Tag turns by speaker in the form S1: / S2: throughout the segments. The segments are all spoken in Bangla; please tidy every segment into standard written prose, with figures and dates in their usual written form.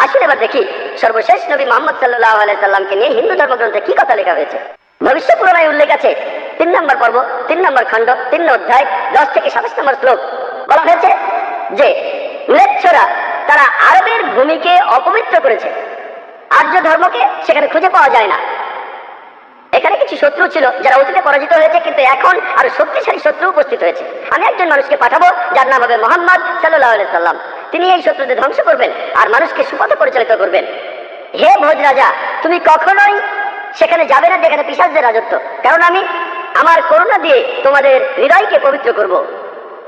S1: আসলে এবার দেখি সর্বশেষ নবী মুহাম্মদ সাল্লাল্লাহু আলাইহি সাল্লামকে নিয়ে হিন্দু ধর্মগ্রন্থে কি কথা লেখা হয়েছে। ভবিষ্য পুরাণে উল্লেখ আছে 3 নম্বর পর্ব 3 নম্বর খণ্ড 3 অধ্যায় 10 থেকে 27 নম্বর শ্লোক বলা হয়েছে যে ম্লেচ্ছরা তারা আরবের ভূমিকে অপবিত্র করেছে, আর্য ধর্মকে সেখানে খুঁজে পাওয়া যায় না। এখানে কিছু শত্রু ছিল যারা অতীতে পরাজিত হয়েছে, কিন্তু এখন আরো শক্তিশালী শত্রু উপস্থিত হয়েছে। আমি একজন মানুষকে পাঠাবো যার নাম হবে মুহাম্মদ সাল্লাল্লাহু আলাইহি সাল্লাম। তিনি এই শত্রুদের ধ্বংস করবেন আর মানুষকে সুপথে পরিচালিত করবেন। হে ভোজ রাজা, তুমি কখনোই সেখানে যাবে না যেখানে পিশাচদের রাজত্ব, কারণ আমি আমার করুণা দিয়ে তোমাদের হৃদয়কে পবিত্র করব।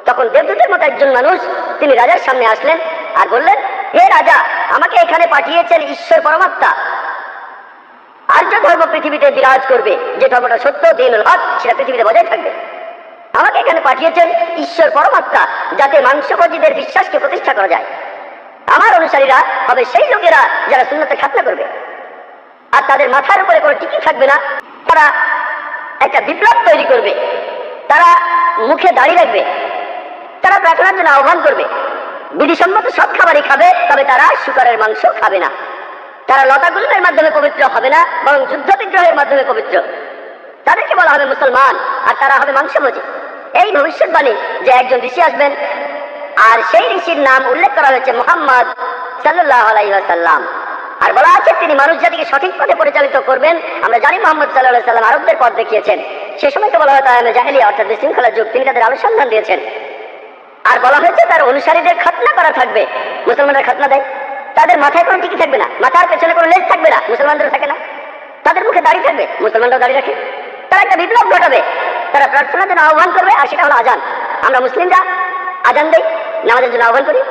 S1: তখন দেবদূতের মতো একজন মানুষ তিনি রাজার সামনে আসলেন আর বললেন, হে রাজা, আমাকে এখানে পাঠিয়েছেন ঈশ্বর পরমাত্মা। আর্য ধর্ম পৃথিবীতে বিরাজ করবে, যে ধর্মটা সত্য দ্বীনুল হক সেটা পৃথিবীতে বজায় থাকবে। আমাকে এখানে পাঠিয়েছেন ঈশ্বর পরমাত্মা, যাতে মাংসভোজীদের বিশ্বাসকে প্রতিষ্ঠা করা যায়। আমার অনুসারীরা হবে সেই লোকেরা যারা সুন্নতে খাতনা করবে, আর তাদের মাথার উপরে কোনো টিকি থাকবে না। তারা একটা বিপ্লব তৈরি করবে, তারা মুখে দাড়ি রাখবে, তারা প্রার্থনার জন্য আহ্বান করবে, বিধিসম্মত সব খাবারই খাবে, তবে তারা শুকরের মাংস খাবে না। তারা লতাগুল্মের মাধ্যমে পবিত্র হবে না, বরং যুদ্ধ বিগ্রহের মাধ্যমে পবিত্র। তাদেরকে বলা হবে মুসলমান, আর তারা হবে মাংসভোজী। এই ভবিষ্যৎবাণী যে একজন ঋষি আসবেন, আর সেই ঋষির নাম উল্লেখ করা হয়েছে মুহাম্মদ সাল্লাল্লাহু আলাইহি ওয়াসাল্লাম। আর বলা আছে তিনি মানুষ জাতিকে সঠিক পথে পরিচালিত করবেন। আমরা জানি মুহাম্মদ সাল্লাল্লাহু আলাইহি ওয়াসাল্লাম আরবদের পথ দেখিয়েছেন। সে সময় তো বলা হয় তাআলা জাহেলিয়া অর্থাৎ বিশৃঙ্খলার যুগ, তিনি তাদের অনুসন্ধান দিয়েছেন। আর বলা হয়েছে তার অনুসারীদের খাতনা করা থাকবে। মুসলমানরা খাতনা দেয়, তাদের মাথায় কোনো টিকি থাকবে না, মাথার পেছনে কোনো লেজ থাকবে না, মুসলমানদের থাকে না। তাদের মুখে দাড়ি থাকবে, মুসলমানরাও দাড়ি রাখে। তারা একটা বিপ্লব ঘটাবে, তারা প্রার্থনার জন্য আহ্বান করবে, আর সেটা হলো আজান। আমরা মুসলিমরা আজান দেই, নামাজের জন্য আহ্বান করি।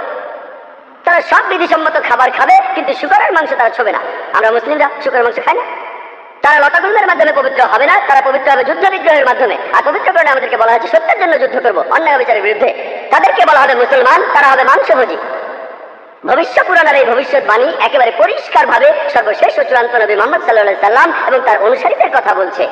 S1: তারা সব বিধিসম্মত খাবার খাবে, কিন্তু শুকরের মাংস তারা ছোবে না। আমরা মুসলিমরা শুকরের মাংস খাই না। তারা লতাগুল্মের মাধ্যমে পবিত্র হবে না, তারা পবিত্র হবে যুদ্ধ বিগ্রহের মাধ্যমে। আর পবিত্র করে আমাদেরকে বলা হয়েছে সত্যের জন্য যুদ্ধ করবো, অন্যায় বিচারের বিরুদ্ধে। তাদেরকে বলা হবে মুসলমান, তারা হবে মাংসভোজী। ভবিষ্য পুরাণের এই ভবিষ্যৎবাণী একেবারে পরিষ্কার ভাবে সর্বশেষ ও চূড়ান্ত নবী মুহাম্মদ সাল্লাল্লাহু আলাইহি সাল্লাম এবং তার অনুসারীদের কথা বলছে।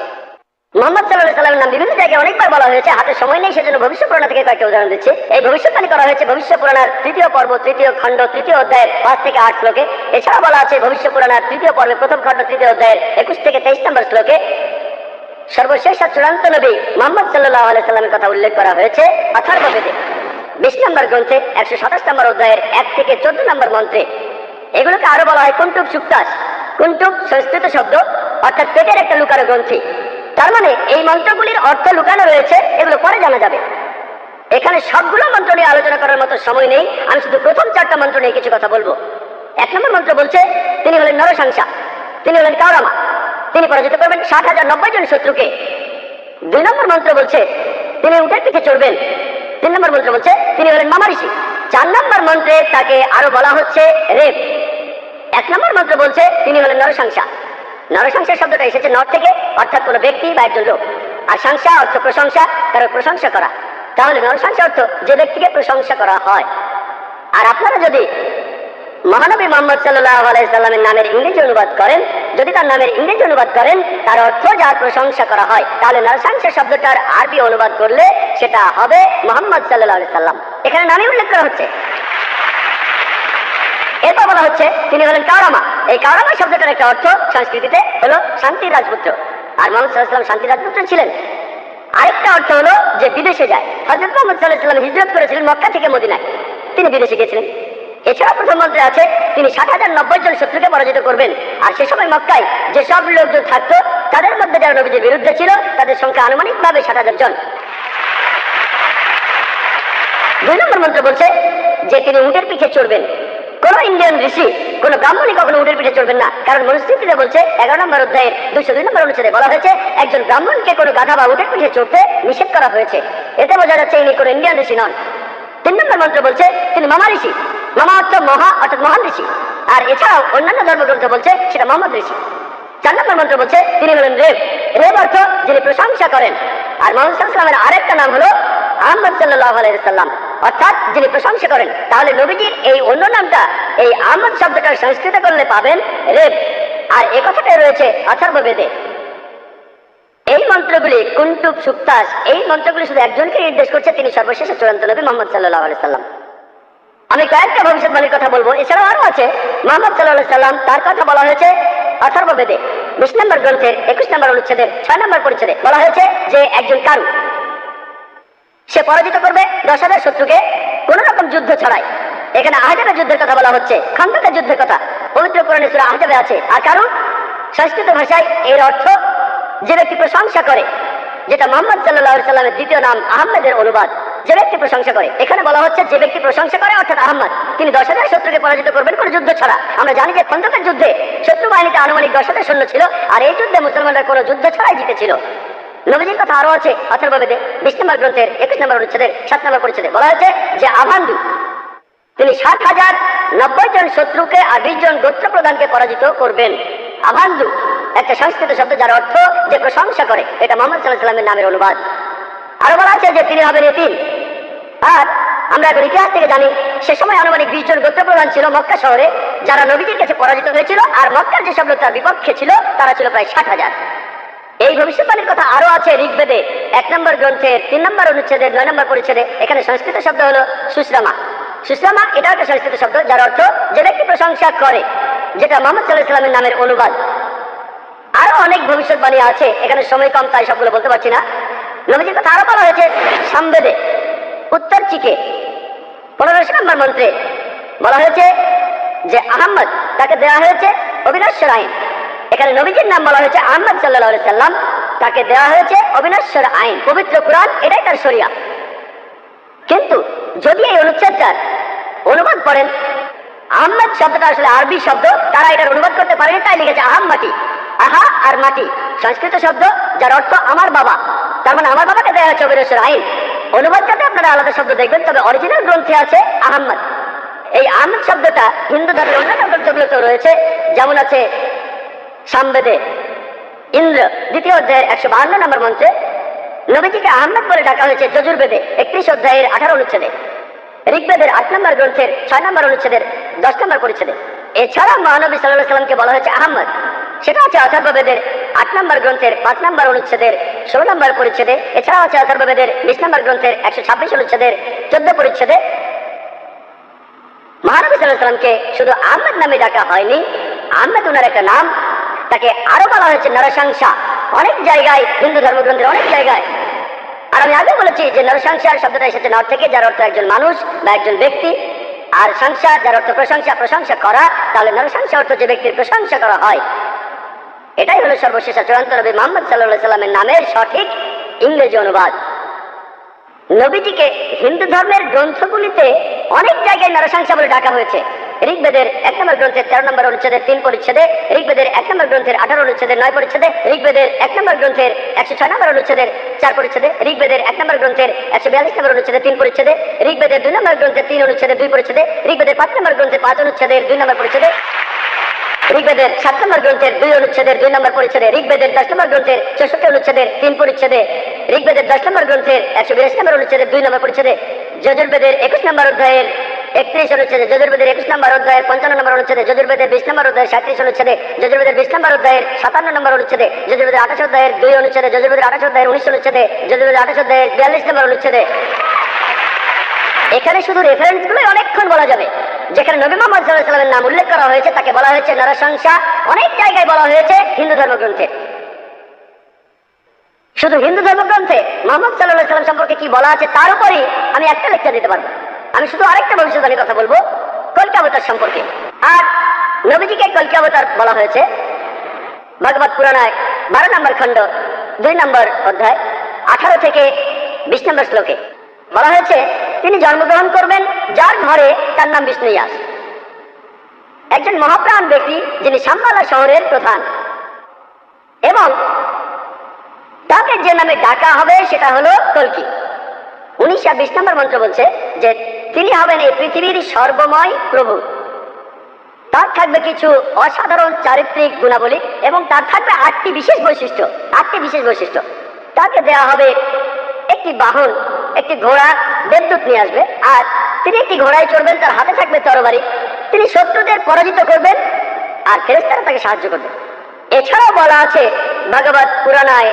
S1: মুহাম্মদ সাল্লাল্লাহু আলাইহি সাল্লামের নাম বিভিন্ন জায়গায় অনেকবার বলা হয়েছে, হাতে সময় নেই, সেজন্য ভবিষ্য পুরাণ থেকে কয়েকটা উদাহরণ দিচ্ছে। এই ভবিষ্যৎবাণী করা হয়েছে ভবিষ্য পুরাণের 3য় পর্ব 3য় খণ্ড 3য় অধ্যায়ের 5 থেকে 8 শ্লোকে। এছাড়া বলা আছে ভবিষ্য পুরাণের 3য় পর্বে 1ম খণ্ড 3য় অধ্যায়ের 21 থেকে 23 নম্বর শ্লোকে সর্বশেষ আর চূড়ান্ত নবী মুহাম্মদ সাল্লাল্লাহু আলাইহি সাল্লামের কথা উল্লেখ করা হয়েছে অথর্ববেদে 20 নম্বর গ্রন্থে 127 নম্বর অধ্যায়ের 1 থেকে 14 নম্বর মন্ত্রে। এগুলোকে আরো বলা হয় কুন্টুব সুক্তাস। কুন্টুব সংস্কৃত শব্দ, অর্থাৎ পেটের একটা লুকানো গ্রন্থি। তার মানে এই মন্ত্রগুলির অর্থ লুকানো রয়েছে, এগুলো পরে জানা যাবে। এখানে সবগুলো মন্ত্র নিয়ে আলোচনা করার মতো সময় নেই, আমি শুধু প্রথম 4টা মন্ত্র নিয়ে কিছু কথা বলবো। 1 নম্বর মন্ত্র বলছে তিনি হলেন নরসাংসা, তিনি হলেন কাওরামা, তিনি পরাজিত করবেন 60,090 জন শত্রুকে। 2 নম্বর মন্ত্র বলছে তিনি উটের পিঠে চড়বেন। 3 নম্বর মন্ত্র বলছে তিনি হলেন মামা ঋষি। 4 নম্বর মন্ত্রে তাকে আরো বলা হচ্ছে রেপ। 1 নম্বর মন্ত্র বলছে তিনি হলেন নরসাংসা। নরসাংসা শব্দটা এসেছে নর থেকে, অর্থাৎ কোনো ব্যক্তি বা একজন লোক। আর সাংসা অর্থ প্রশংসা, কারো প্রশংসা করা। তাহলে নরসাংসা অর্থ যে ব্যক্তিকে প্রশংসা করা হয়। আর আপনারা যদি মহানবী মুহাম্মদ সাল্লাল্লাহু আলাইহি সাল্লামের নামের ইংরেজি অনুবাদ করেন, যদি তার নামের ইংরেজি অনুবাদ করেন তার অর্থ যার প্রশংসা করা হয়, তাহলে নরসাংসা শব্দটার আরবি অনুবাদ করলে সেটা হবে মুহাম্মদ সাল্লাল্লাহু আলাইহি সাল্লাম। এখানে নামে উল্লেখ করা হচ্ছে। এরপর বলা হচ্ছে তিনি হলেন কাওরামা। এই কাওরামা শব্দটার একটা অর্থ সংস্কৃতিতে হলো শান্তির রাজপুত্র। আর মুহাম্মদ সাল্লাল্লাহু আলাইহি সাল্লাম শান্তির রাজপুত্র ছিলেন। আরেকটা অর্থ হলো যে বিদেশে যায়। হযরত মুহাম্মদ সাল্লাল্লাহু আলাইহি সাল্লাম হিজরত করেছিলেন মক্কা থেকে মদিনায়, তিনি বিদেশে গিয়েছিলেন। এছাড়া প্রথম মন্ত্রে আছে তিনি 60,090 জন শত্রুকে পরাজিত করবেন। আর সে সময় মক্কায় যে সব লোকজন থাকতো তাদের মধ্যে যারা নবীজির বিরুদ্ধে ছিল তাদের সংখ্যা আনুমানিকভাবে 60,000 জন। 2 নম্বর মন্ত্র বলছে যে তিনি উটের পিঠে চড়বেন। কোন ইন্ডিয়ান ঋষি, কোন ব্রাহ্মণই কখনো উটের পিঠে চড়বেন না, কারণ মনুস্মৃতিতে বলছে 11 নম্বর অধ্যায়ের 202 নম্বর অনুচ্ছেদে বলা হয়েছে একজন ব্রাহ্মণকে কোনো গাধা বা উটের পিঠে চড়তে নিষেধ করা হয়েছে। এতে বোঝা যাচ্ছে ইনি কোনো ইন্ডিয়ান ঋষি নন। 3 নম্বর মন্ত্র বলছে তিনি মামা ঋষি। মামা অর্থ মহা, অর্থাৎ মহান ঋষি। আর এছাড়াও অন্যান্য ধর্মগ্রন্থ বলছে সেটা মোহাম্মদ ঋষি। 4 নম্বর মন্ত্র বলছে তিনি হলেন রেব। রেব অর্থ যিনি প্রশংসা করেন। আর মুহাম্মদ সাল্লাল্লাহু আলাইহি সাল্লামের আরেকটা নাম হলো আহমদ সাল্লাল্লাহু আলাইহি সাল্লাম, অর্থাৎ যিনি প্রশংসা করেন। তাহলে নবীজির এই অন্য নামটা এই আহমদ শব্দটার সংস্কৃত করলে পাবেন রেব। আর এই কথাটাই রয়েছে অথর্ববেদে। এই মন্ত্রগুলি কুন্টুব সুক্তাস, এই মন্ত্রগুলি শুধু একজনকে নির্দেশ করছে, তিনি সর্বশেষ চূড়ান্ত নবী মুহাম্মদ সাল্লাল্লাহু আলাইহি সাল্লাম। আমি কয়েকটা ভবিষ্যৎবাণীর কথা বলবো, এছাড়াও আরো আছে। মুহাম্মদ সাল্লাল্লাহু আলাইহি সাল্লাম, তার কথা বলা হয়েছে অথর্ববেদে 20 নম্বর গ্রন্থের 21 নম্বর অনুচ্ছেদের 6 নম্বর পরিচ্ছেদে। বলা হয়েছে যে একজন কারু, সে পরাজিত করবে 10,000 শত্রুকে কোন রকম যুদ্ধ ছাড়াই। এখানে আহজাবের যুদ্ধের কথা বলা হচ্ছে, খন্দকের যুদ্ধের কথা পবিত্র কোরআনে সূরা আহজাবে আছে। আর কারু সংস্কৃত ভাষায় এর অর্থ যে ব্যক্তি প্রশংসা করে, যেটা মুহাম্মদ সাল্লাল্লাহু আলাইহি সাল্লামের দ্বিতীয় নাম আহমেদের অনুবাদ, যে ব্যক্তি প্রশংসা করে। এখানে বলা হচ্ছে যে ব্যক্তি প্রশংসা করে অর্থাৎ আহমদ, তিনি 10,000 শত্রুকে পরাজিত করবেন কোনো যুদ্ধ ছাড়া। আমরা জানি যে খন্দকের যুদ্ধে শত্রু বাহিনীতে আনুমানিক 10,000 সৈন্য ছিল, আর এই যুদ্ধে মুসলমানরা কোনো যুদ্ধ ছাড়াই জিতেছিল। নবীজির কথা আরো আছে অথর্ববেদে 20 নম্বর গ্রন্থের 21 নম্বর অনুচ্ছেদের 7 নম্বর পরিচ্ছেদে। বলা হয়েছে যে আভান্দু, তিনি 60,090 জন শত্রুকে আর 20 জন গোত্র প্রধানকে পরাজিত করবেন। আভান্দু একটা সংস্কৃত শব্দ, যার অর্থ যে প্রশংসা করে। এটা মুহাম্মদ সাল্লাল্লাহু আলাইহি সাল্লামের নামের অনুবাদ। আরো বলা আছে যে তিনি হবেন এতিম। আর আমরা এখন ইতিহাস থেকে জানি সে সময় আনুমানিক 20 জন গোত্র প্রধান ছিল মক্কা শহরে, যারা নবীজির কাছে পরাজিত হয়েছিল। আর মক্কার যেসব লোক তার বিপক্ষে ছিল তারা ছিল প্রায় 60,000। এই ভবিষ্যৎবাণীর কথা আরো আছে ঋগ্বেদে 1 নম্বর গ্রন্থের 3 নম্বর অনুচ্ছেদের 9 নম্বর পরিচ্ছেদে। এখানে সংস্কৃত শব্দ হলো সুশ্রামা। সুশ্রামা এটা একটা সংস্কৃত শব্দ, যার অর্থ যে ব্যক্তি প্রশংসা করে, যেটা মুহাম্মদ সাল্লাল্লাহু আলাইহি সাল্লামের নামের অনুবাদ। আরো অনেক ভবিষ্যৎবাণী আছে, এখানে সময় কম তাই সবগুলো বলতে পারছি না। নবীজির কথা আরো বলা হয়েছে সামবেদে উত্তর চিকে 15 নম্বর মন্ত্রে। বলা হয়েছে যে আহমদ, তাকে দেওয়া হয়েছে অবিনশ্বর আইন। এখানে নবীজির নাম বলা হয়েছে আহমদ সাল্লাল্লাহু আলাইহি সাল্লাম, তাকে দেওয়া হয়েছে অবিনশ্বর আইন, পবিত্র কোরআন, এটাই তার শরিয়া। কিন্তু যদি এই অনুচ্ছেদটার অনুবাদ করেন, আহমদ শব্দটা আসলে আরবি শব্দ, তারা এটার অনুবাদ করতে পারেনি, তাই লিখেছে আহাম মাটি। আহা আর মাটি সংস্কৃত শব্দ, যার অর্থ আমার বাবা। তার মানে আমার বাবাকে দেওয়া হচ্ছে অবিনশ্বর আইন। অনুবাদ করতে আপনারা আলাদা শব্দ দেখবেন, তবে অরিজিনাল গ্রন্থে আছে আহমদ। এই আহমদ শব্দটা হিন্দু ধর্মের অন্যান্য গ্রন্থগুলোতেও রয়েছে, যেমন আছে সামবেদে ইন্দ্র 2য় অধ্যায়ের 152 নম্বর মন্ত্রে নবীজিকে আহমদ বলে ডাকা হয়েছে। যজুর্বেদে 31 অধ্যায়ের 18 অনুচ্ছেদে, ঋগ্বেদের 8 নম্বর গ্রন্থের 6 নম্বর অনুচ্ছেদের 10 নম্বর পরিচ্ছেদে। এছাড়া মহানবী সাল্লাল্লাহু আলাইহি সাল্লামকে বলা হয়েছে আহমদ, সেটা আছে অথর্ববেদের 8 নম্বর গ্রন্থের 5 নম্বর অনুচ্ছেদের 16 নম্বর পরিচ্ছেদে। এছাড়াও আছে অথর্ববেদের 20 নম্বর গ্রন্থের 126 অনুচ্ছেদের 14 পরিচ্ছেদে। মহানবী সাল্লাল্লাহু আলাইহি সাল্লামকে শুধু আহমদ নামে ডাকা হয়নি, আহমদ ওনার একটা নাম। তাকে আরো বলা হয়েছে নরসংসা, অনেক জায়গায় হিন্দু ধর্মগ্রন্থের অনেক জায়গায়। আর আমি আগে বলেছি যে নরসংসার শব্দটা এসেছে নর থেকে, যার অর্থ একজন মানুষ বা একজন ব্যক্তি। আর সংসা, যার অর্থ প্রশংসা, প্রশংসা করা। তাহলে নরসংসা অর্থ যে ব্যক্তির প্রশংসা করা হয়। এটাই হলো সর্বশেষ চূড়ান্ত নবী মুহাম্মদ সাল্লাল্লাহু আলাইহি সাল্লামের নামের সঠিক ইংরেজি অনুবাদ। নবীজিকে হিন্দু ধর্মের গ্রন্থগুলিতে অনেক জায়গায় নরসংসা বলে ডাকা হয়েছে। ঋগ্বেদের 1 নম্বর গ্রন্থের 13 নম্বর অনুচ্ছেদের 3 পরিচ্ছেদে, ঋগ্বেদের 1 নম্বর গ্রন্থের 18 অনুচ্ছেদের 9 পরিচ্ছেদে, ঋগ্বেদের 1 নম্বর গ্রন্থের 106 নম্বর অনুচ্ছেদের 4 পরিচ্ছেদে, ঋগ্বেদের 1 নম্বর গ্রন্থের 142 নম্বর অনুচ্ছেদের 3 পরিচ্ছেদে, ঋগ্বেদের 2 নম্বর গ্রন্থের 3 অনুচ্ছেদের 2 পরিচ্ছেদে, ঋগ্বেদের 5 নম্বর গ্রন্থের 5 অনুচ্ছেদের 2 নম্বর পরিচ্ছেদে, ঋগ্বেদের 7 নম্বর গ্রন্থের 2 অনুচ্ছেদের 2 নম্বর পরিচ্ছেদে, ঋগ্বেদের 10 নম্বর গ্রন্থের 64 অনুচ্ছেদের 3 পরিচ্ছেদে, ঋগ্বেদের 10 নম্বর গ্রন্থের 182 নম্বর অনুচ্ছেদের 2 নম্বর পরিচ্ছেদে, যজুর্বেদের 21 নম্বর অধ্যায়ের 31 অনুচ্ছেদে, যজুর্বেদের 21 নম্বর অধ্যায়ের 55 নম্বর অনুচ্ছেদে, যজুর্বেদের 20 নম্বর অধ্যায়ের 37 অনুচ্ছেদে, যজুর্বেদের 20 নম্বর অধ্যায়ের 57 নম্বর অনুচ্ছেদে, যজুর্বেদের 28 অধ্যায়ের 2 অনুচ্ছেদে, যজুর্বেদের 28 অধ্যায়ের 19 অনুচ্ছেদে, যজুর্বেদের 28 অধ্যায়ের 42 নম্বর অনুচ্ছেদে। এখানে শুধু রেফারেন্স গুলো অনেকক্ষণ বলা যাবে। যেখানে নবী মুহাম্মদ সাল্লাল্লাহু আলাইহি সাল্লামের নাম উল্লেখ করা হয়েছে, তাকে বলা হয়েছে নরসংসা। অনেক জায়গায় বলা হয়েছে হিন্দু ধর্মগ্রন্থে। শুধু হিন্দু ধর্মগ্রন্থে মুহাম্মদ সাল্লাল্লাহু আলাইহি সাল্লাম সম্পর্কে কি বলা আছে তার উপরই আমি একটা লেকচার দিতে পারবো। আমি শুধু আরেকটা ভবিষ্যৎবাণীর কথা বলবো, কল্কি অবতার সম্পর্কে। আর নবীজিকে কল্কি অবতার বলা হয়েছে ভাগবত পুরাণায় 12 নম্বর খণ্ড 2 নম্বর অধ্যায় 18 থেকে 20 নম্বর শ্লোকে বলা হয়েছে তিনি জন্মগ্রহণ করবেন যার ঘরে তার নাম বিষ্ণুয়াস, একজন মহাপ্রাণ ব্যক্তি যিনি সাম্বালা শহরের প্রধান, এবং তাকে যে নামে ডাকা হবে সেটা হলো কল্কি। 19 নম্বর মন্ত্র বলছে যে তিনি হবেন এই পৃথিবীর সর্বময় প্রভু। তার থাকবে কিছু অসাধারণ চারিত্রিক গুণাবলী এবং তার থাকবে 8টি বিশেষ বৈশিষ্ট্য। 8টি বিশেষ বৈশিষ্ট্য। তাকে দেওয়া হবে একটি বাহন, একটি ঘোড়া, দেবদূত নিয়ে আসবে, আর তিনি একটি ঘোড়ায় চড়বেন, তার হাতে থাকবে তরবারি। তিনি শত্রুদের পরাজিত করবেন আর ফেরেশতারা তাকে সাহায্য করবে। এছাড়াও বলা আছে ভাগবত পুরাণায়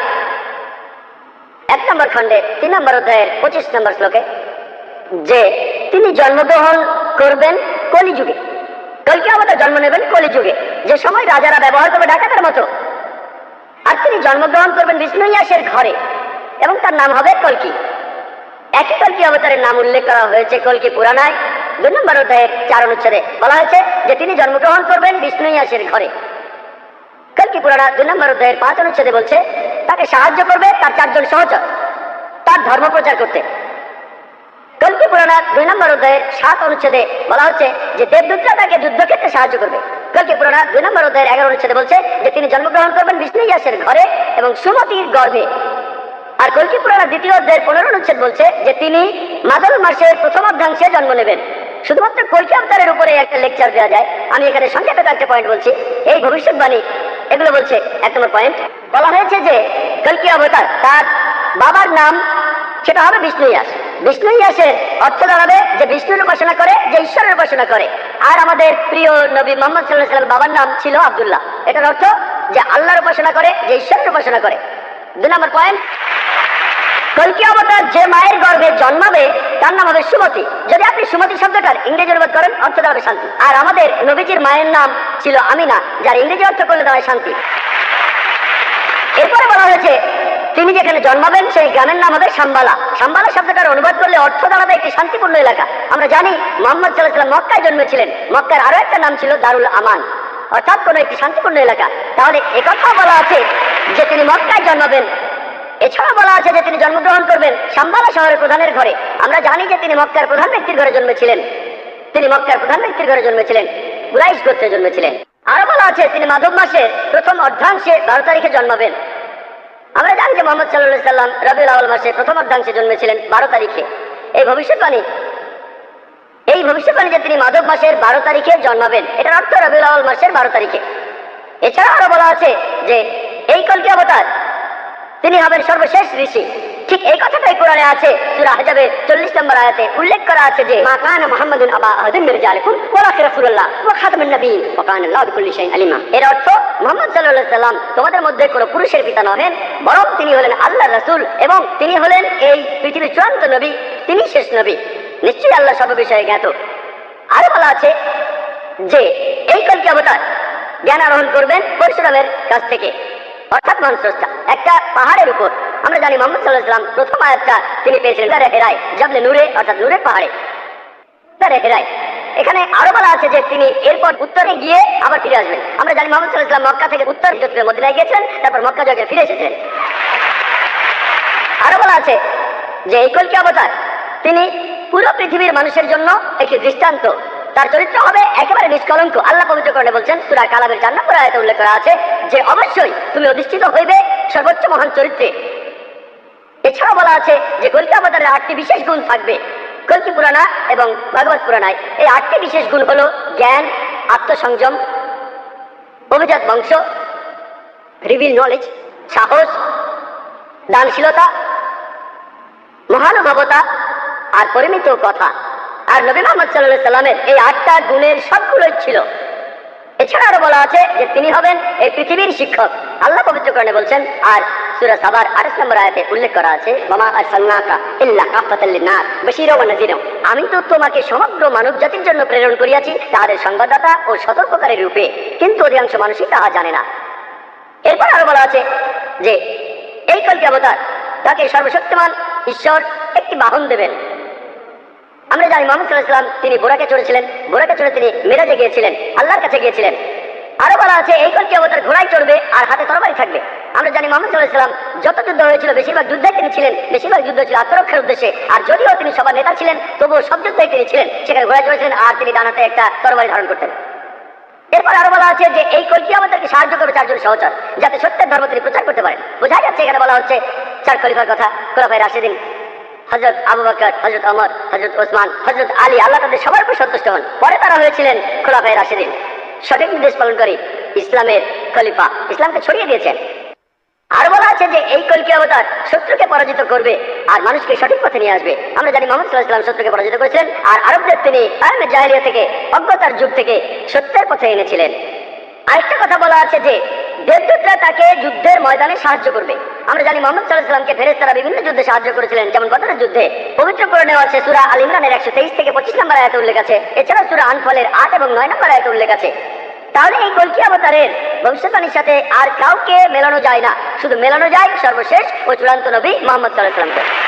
S1: 1 নম্বর খণ্ডে 3 নম্বর অধ্যায়ের 25 নম্বর শ্লোকে যে তিনি জন্মগ্রহণ করবেন কলিযুগে। কলকি অবতার জন্ম নেবেন কলিযুগে, যে সময় রাজারা ব্যবহার করবে ডাকাতের মতো। আর তিনি জন্মগ্রহণ করবেন বিষ্ণু ইয়াসের ঘরে, এবং তার নাম হবে কলকি। একই কলকি অবতারের নাম উল্লেখ করা হয়েছে কলকি পুরাণায় 2 নম্বর অধ্যায়ের 4 অনুচ্ছেদে। বলা হয়েছে যে তিনি জন্মগ্রহণ করবেন বিষ্ণু ইয়াসের ঘরে। কলকি পুরাণা 2 নম্বর অধ্যায়ের 5 অনুচ্ছেদে বলছে তাকে সাহায্য করবে তার 4 জন সহচর তার ধর্ম প্রচার করতে। কলকি পুরাণা 2 নম্বর অধ্যায়ের 7 অনুচ্ছেদে বলা হচ্ছে যে দেবদূতরা তাকে যুদ্ধক্ষেত্রে সাহায্য করবে। কলকি পুরাণা 2 নম্বর অধ্যায়ের 11 অনুচ্ছেদে বলছে যে তিনি জন্মগ্রহণ করবেন বিষ্ণু ইয়াসের ঘরে এবং সুমতির গর্ভে। আর কলকি পুরাণা 2য় অধ্যায়ের 15 অনুচ্ছেদ বলছে যে তিনি মাদল মাসের প্রথম অর্ধাংশে জন্ম নেবেন। শুধুমাত্র কলকি অবতারের উপরে একটা লেকচার দেওয়া যায়, আমি এখানে সংক্ষেপে একটা পয়েন্ট বলছি। এই ভবিষ্যৎবাণী এগুলো বলছে 1 নম্বর পয়েন্ট, বলা হয়েছে যে কলকি অবতার তার বাবার নাম সেটা হবে বিষ্ণু ইয়াস। বিষ্ণু ইয়াসের অর্থ দাঁড়াবে যে বিষ্ণুর উপাসনা করে, যে ঈশ্বরের উপাসনা করে। আর আমাদের প্রিয় নবী মুহাম্মদ সাল্লাল্লাহু আলাইহি ওয়াসাল্লামের বাবার নাম ছিল আব্দুল্লাহ। এটার অর্থ যে আল্লাহর উপাসনা করে, যে ঈশ্বরের উপাসনা করে। 2 নম্বর পয়েন্ট, কলকি অবতার যে মায়ের গর্ভে জন্মাবে তার নাম হবে সুমতি। যদি আপনি সুমতি শব্দটার ইংরেজি অনুবাদ করেন অর্থ দাঁড়াবে শান্তি। আর আমাদের নবীজির মায়ের নাম ছিল আমিনা, যার ইংরেজি অর্থ করলে দাঁড়ায় শান্তি। এরপরে বলা হয়েছে তিনি যেখানে জন্মাবেন সেই গ্রামের নাম হবে সাম্বালা। সাম্বালা শব্দটার অনুবাদ করলে অর্থ দাঁড়াবে একটি শান্তিপূর্ণ এলাকা। আমরা জানি মুহাম্মদ সাল্লাল্লাহু আলাইহি ওয়াসাল্লাম মক্কায় জন্মেছিলেন, মক্কার আরো একটা নাম ছিল দারুল আমান, অর্থাৎ কোন একটি শান্তিপূর্ণ এলাকা। তাহলে একথা বলা আছে যে তিনি মক্কায় জন্মাবেন। এছাড়া বলা আছে যে তিনি জন্মগ্রহণ করবেন সাম্বালা শহরের প্রধানের ঘরে। আমরা জানি যে তিনি মক্কার প্রধান ব্যক্তির ঘরে জন্মেছিলেন, তিনি মক্কার প্রধান ব্যক্তির ঘরে জন্মেছিলেন, কুরাইশ গোত্রে জন্মেছিলেন। আরো বলা আছে তিনি মাধব মাসের প্রথম অর্ধাংশে 12 তারিখে জন্মাবেন। আমরা জানি যে মুহাম্মদ সাল্লাল্লাহু আলাইহি ওয়াসাল্লাম রবিউল আউয়াল মাসের প্রথম অর্ধাংশে জন্মেছিলেন 12 তারিখে। এই ভবিষ্যৎবাণী যে তিনি মাধব মাসের 12 তারিখে জন্মাবেন, এটার অর্থ রবিউল আউয়াল মাসের 12 তারিখে। এছাড়া আরো বলা আছে যে এই কলকি অবতার তিনি হবেন সর্বশেষ ঋষি। ঠিক এই কথাটাই কোরআনে আছে। সূরা আহজাবের 40 নম্বর আয়াতে উল্লেখ করা আছে যে মা কানা মুহাম্মাদুন আবা আহাদিন মির রিজালিকুম ওয়ালাকিন রাসূলুল্লাহ ওয়া খাতামুন নবিয়্যিন ওয়া কানা আল্লাহু বিকুল্লি শাইইন আলিমা। এর অর্থ মুহাম্মদ সাল্লাল্লাহু আলাইহি ওয়াসাল্লাম তোমাদের মধ্যে কোনো পুরুষের পিতা নহেন, বরং তিনি হলেন আল্লাহর রাসূল এবং তিনি হলেন এই পৃথিবীর চূড়ান্ত নবী, তিনি শেষ নবী। নিশ্চয়ই আল্লাহ সব বিষয়ে জ্ঞাত। আরো বলা আছে যে এই কলকি অবতার জ্ঞান আরোহণ করবেন পরশুরামের কাছ থেকে, অর্থাৎ মহাস্রষ্টা, একটা পাহাড়ের উপর। আমরা জানি মুহাম্মদ সাল্লাল্লাহু আলাইহি ওয়াসাল্লাম প্রথম আয়াতটা তিনি পেয়েছিলেন দারে হেরায়, জাবলে নূরে, অর্থাৎ নূরের পাহাড়ে, দারে হেরায়। এখানে আরো বলা আছে যে তিনি এরপর উত্তরে গিয়ে আবার ফিরে আসবেন। আমরা জানি মুহাম্মদ সাল্লাল্লাহু আলাইহি ওয়াসাল্লাম মক্কা থেকে উত্তর হিজরতে মদিনায় গিয়েছিলেন, তারপর মক্কা থেকে ফিরে এসেছিলেন। আরো বলা আছে যে এই কলকি অবতার তিনি পুরো পৃথিবীর মানুষের জন্য একটি দৃষ্টান্ত। তার চরিত্র হবে একেবারে নিষ্কলঙ্ক। আল্লাহ পবিত্র করণে বলছেন সূরা কালামের 4 নম্বর আয়াতে উল্লেখ করা আছে যে অবশ্যই তুমি অধিষ্ঠিত হইবে সর্বোচ্চ মহান চরিত্রে। এছাড়াও বলা আছে যে কলকি অবতারের 8টি বিশেষ গুণ থাকবে। কলকি পুরাণা এবং ভাগবত পুরাণায় এই 8টি বিশেষ গুণ হলো জ্ঞান, আত্মসংযম, অভিজাত বংশ, রিভিল নলেজ, সাহস, দানশীলতা, মহানুভবতা আর পরিমিত কথা। আর নবী মুহাম্মদ সাল্লাল্লাহু আলাইহি ওয়াসাল্লামের এই 8টা গুণের সবগুলোই ছিল। এছাড়া আরো বলা আছে যে তিনি হবেন এই পৃথিবীর শিক্ষক। আল্লাহ পবিত্র কোরআনে বলছেন, আর সূরা সাবার 28 নম্বর আয়াতে উল্লেখ করা আছে ওয়ামা আরসালনাকা ইল্লা কাফাতাল লিন্নাস বাশীরা ওয়া নাযীরা, আমি তো তোমাকে সমগ্র মানব জাতির জন্য প্রেরণ করিয়াছি তাদের সংবাদদাতা ও সতর্ককারী রূপে, কিন্তু অধিকাংশ মানুষই তাহা জানে না। এরপর আরো বলা আছে যে এই কলকি অবতার তাকে সর্বশক্তিমান ঈশ্বর একটি বাহন দেবেন। আমরা জানি মুহাম্মদ সাল্লাল্লাহু আলাইহি ওয়াসাল্লাম তিনি বোরাকে চড়েছিলেন, বোরাকে চড়ে তিনি মেরাজে গিয়েছিলেন, আল্লাহর কাছে গিয়েছিলেন। আরো বলা আছে এই কলকি অবতার ঘোড়ায় চড়বে আর হাতে তরবারি থাকবে। আমরা জানি মুহাম্মদ সাল্লাল্লাহু আলাইহি ওয়াসাল্লাম যত যুদ্ধ হয়েছিল বেশিরভাগ যুদ্ধে তিনি ছিলেন, বেশিরভাগ যুদ্ধ ছিল আত্মরক্ষার উদ্দেশ্যে। আর যদিও তিনি সবার নেতা ছিলেন তবুও সব যুদ্ধেই তিনি ছিলেন, সেখানে ঘোড়ায় চড়েছিলেন আর তিনি ডান হাতে একটা তরবারি ধারণ করতেন। এরপর আরো বলা আছে যে এই কলকি অবতারকে সাহায্য করবে 4 জন সহচর, যাতে সত্যের ধর্ম তিনি প্রচার করতে পারেন। বোঝা যাচ্ছে এখানে বলা হচ্ছে 4 খলিফার কথা, খোলাফায়ে রাশিদিন, হযরত আবু বকর, হযরত ওমর, হযরত ওসমান, হযরত আলী, আল্লাহ তাদের সবার উপর সন্তুষ্ট হন। পরে তারা হয়েছিলেন খোলাফায়ে রাশিদিন, সঠিক নির্দেশ পালনকারী ইসলামের খলিফা, ইসলামকে ছড়িয়ে দিয়েছেন। আর বলা আছে যে এই কলকি অবতার শত্রুকে পরাজিত করবে আর মানুষকে সঠিক পথে নিয়ে আসবে। আমরা জানি মুহাম্মদ সাল্লাল্লাহু আলাইহি ওয়াসাল্লাম শত্রুকে পরাজিত করেছিলেন আর আরবদের তিনি আয়ামে জাহেলিয়া থেকে, অজ্ঞতার যুগ থেকে সত্যের পথে এনেছিলেন। আরেকটা কথা বলা আছে যে দেবদূতরা তাকে যুদ্ধের ময়দানে সাহায্য করবে। আমরা জানি মুহাম্মদ সাল্লাল্লাহু আলাইহি ওয়াসাল্লামকে ফেরেশতারা বিভিন্ন যুদ্ধে সাহায্য করেছিলেন, যেমন বদরের যুদ্ধে। পবিত্র কোরআনে আছে সূরা আল ইমরানের 123 থেকে 25 নম্বর আয়াতে উল্লেখ আছে। এছাড়াও সূরা আনফালের 8 এবং 9 নম্বর আয়াতে উল্লেখ আছে। তাহলে এই কলকি অবতারের ভবিষ্যৎবাণীর সাথে আর কাউকে মেলানো যায় না, শুধু মেলানো যায় সর্বশেষ ও চূড়ান্ত নবী মুহাম্মদ সাল্লাল্লাহু আলাইহি ওয়াসাল্লামকে।